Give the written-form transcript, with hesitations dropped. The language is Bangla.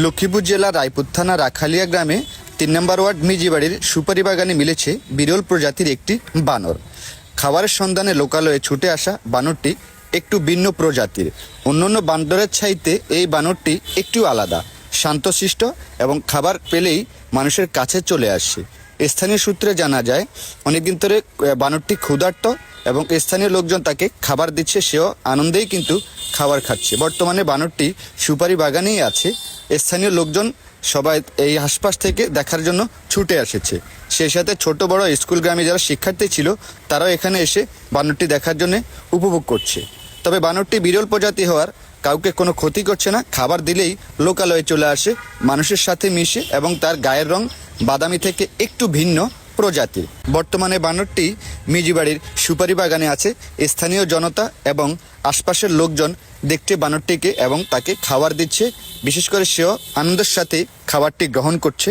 লক্ষ্মীপুর জেলার রায়পুর থানা রাখালিয়া গ্রামে ৩ নম্বর ওয়ার্ড মিজিবাড়ির সুপারি বাগানে মিলেছে বিরল প্রজাতির একটি বানর। খাবারের সন্ধানে লোকালয়ে ছুটে আসা বানরটি একটু ভিন্ন প্রজাতির। অন্যান্য বান্দরের চাইতে এই বানরটি একটু আলাদা, শান্তশিষ্ট এবং খাবার পেলেই মানুষের কাছে চলে আসে। স্থানীয় সূত্রে জানা যায়, অনেকদিন ধরে বানরটি ক্ষুধার্ত এবং স্থানীয় লোকজন তাকে খাবার দিচ্ছে, সেও আনন্দেই কিন্তু খাবার খাচ্ছে। বর্তমানে বানরটি সুপারি বাগানেই আছে। স্থানীয় লোকজন সবাই এই আশপাশ থেকে দেখার জন্য ছুটে এসেছে। সেই সাথে ছোট বড় স্কুল গ্রামে যারা শিক্ষার্থী ছিল তারাও এখানে এসে বানরটি দেখার জন্য উপভোগ করছে। তবে বানরটি বিরল প্রজাতি হওয়ার কাউকে কোনো ক্ষতি করছে না। খাবার দিলেই লোকালয়ে চলে আসে, মানুষের সাথে মিশে এবং তার গায়ের রং বাদামি থেকে একটু ভিন্ন প্রজাতির। বর্তমানে বানরটি মিজিবাড়ির সুপারি বাগানে আছে। স্থানীয় জনতা এবং আশপাশের লোকজন দেখছে বানরটিকে এবং তাকে খাবার দিচ্ছে। বিশেষ করে সেও আনন্দের সাথে খাবারটি গ্রহণ করছে।